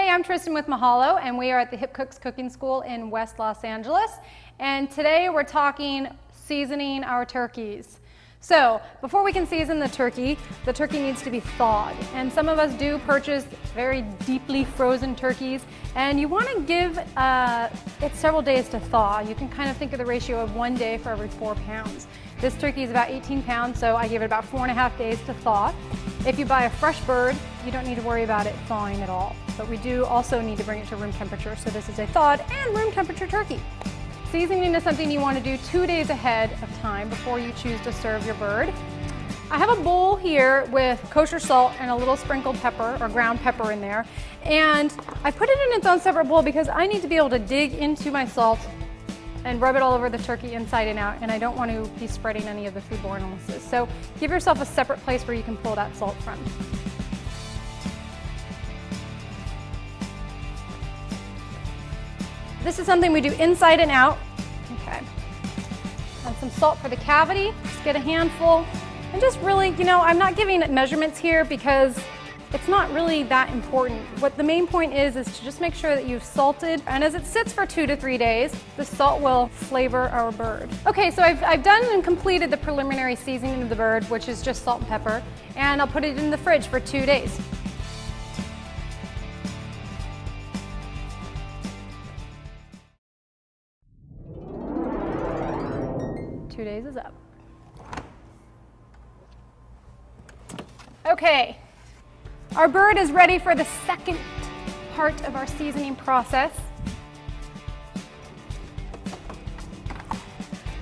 Hi, I'm Tristan with Mahalo, and we are at the Hip Cooks Cooking School in West Los Angeles. And today we're talking seasoning our turkeys. So before we can season the turkey needs to be thawed. And some of us do purchase very deeply frozen turkeys, and you want to give it several days to thaw. You can kind of think of the ratio of 1 day for every 4 pounds. This turkey is about 18 pounds, so I give it about 4.5 days to thaw. If you buy a fresh bird, you don't need to worry about it thawing at all. But we do also need to bring it to room temperature, so this is a thawed and room temperature turkey. Seasoning is something you want to do 2 days ahead of time before you choose to serve your bird. I have a bowl here with kosher salt and a little sprinkled pepper or ground pepper in there. And I put it in its own separate bowl because I need to be able to dig into my salt and rub it all over the turkey inside and out, and I don't want to be spreading any of the foodborne illnesses. So give yourself a separate place where you can pull that salt from. This is something we do inside and out. Okay. And some salt for the cavity. Just get a handful. And just really, I'm not giving measurements here because it's not really that important. What the main point is to just make sure that you've salted, and as it sits for 2 to 3 days, the salt will flavor our bird. Okay, so I've done and completed the preliminary seasoning of the bird, which is just salt and pepper, and I'll put it in the fridge for 2 days. Two days is up. Okay. Our bird is ready for the second part of our seasoning process.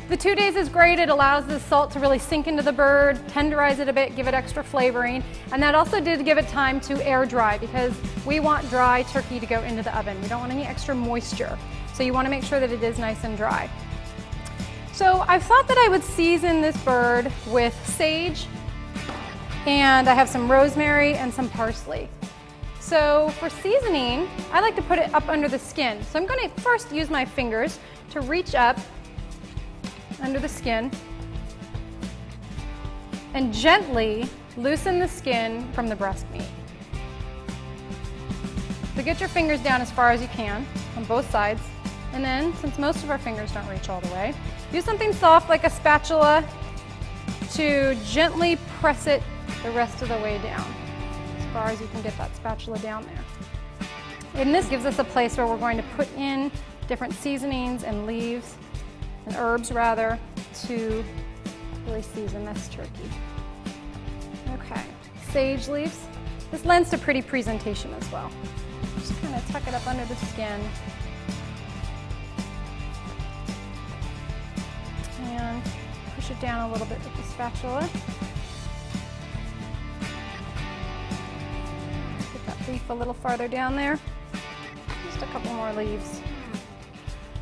The 2 days is great. It allows the salt to really sink into the bird, tenderize it a bit, give it extra flavoring. And that also did give it time to air dry because we want dry turkey to go into the oven. We don't want any extra moisture. So you want to make sure that it is nice and dry. So I've thought that I would season this bird with sage, and I have some rosemary and some parsley. So for seasoning, I like to put it up under the skin. So I'm going to first use my fingers to reach up under the skin and gently loosen the skin from the breast meat. So get your fingers down as far as you can on both sides. And then, since most of our fingers don't reach all the way, use something soft like a spatula to gently press it the rest of the way down, as far as you can get that spatula down there. And this gives us a place where we're going to put in different seasonings and leaves, and herbs rather, to really season this turkey. Okay, sage leaves. This lends to pretty presentation as well. Just kind of tuck it up under the skin. And push it down a little bit with the spatula. Leaf a little farther down there. Just a couple more leaves.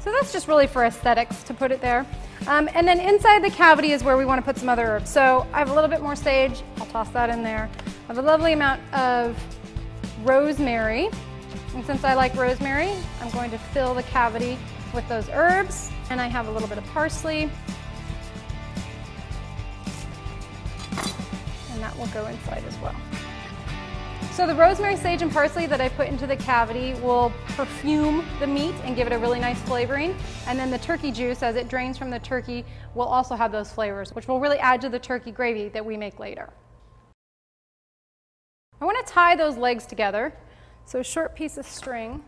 So that's just really for aesthetics to put it there. And then inside the cavity is where we want to put some other herbs. So I have a little bit more sage. I'll toss that in there. I have a lovely amount of rosemary. And since I like rosemary, I'm going to fill the cavity with those herbs. And I have a little bit of parsley. And that will go inside as well. So the rosemary, sage, and parsley that I put into the cavity will perfume the meat and give it a really nice flavoring. And then the turkey juice, as it drains from the turkey, will also have those flavors, which will really add to the turkey gravy that we make later. I want to tie those legs together. So a short piece of string.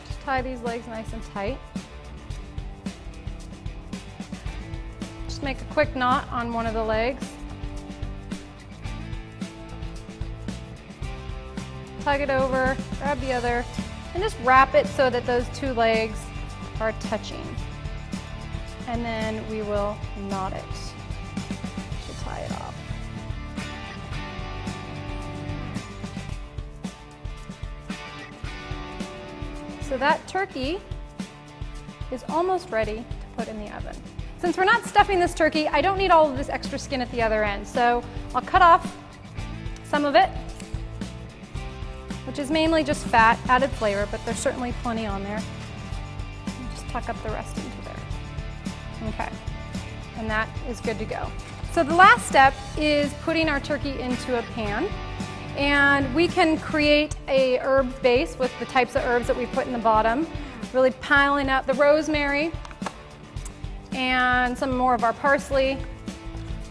Just tie these legs nice and tight. Make a quick knot on one of the legs. Tug it over, grab the other, and just wrap it so that those 2 legs are touching. And then we will knot it to tie it off. So that turkey is almost ready to put in the oven. Since we're not stuffing this turkey, I don't need all of this extra skin at the other end. So I'll cut off some of it, which is mainly just fat, added flavor, but there's certainly plenty on there. And just tuck up the rest into there. Okay, and that is good to go. So the last step is putting our turkey into a pan. And we can create a herb base with the types of herbs that we put in the bottom, really piling up the rosemary and some more of our parsley.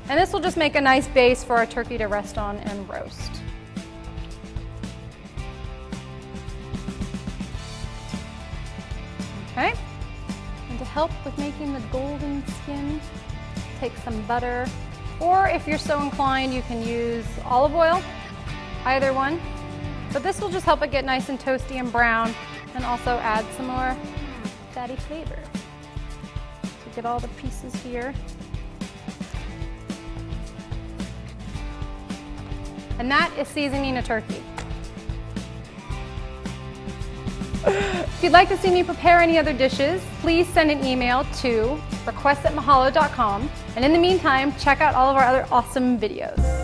And this will just make a nice base for our turkey to rest on and roast. Okay, and to help with making the golden skin, take some butter, or if you're so inclined, you can use olive oil. Either one, but this will just help it get nice and toasty and brown and also add some more fatty flavor. So get all the pieces here. And that is seasoning a turkey. If you'd like to see me prepare any other dishes, please send an email to requests@mahalo.com. And in the meantime, check out all of our other awesome videos.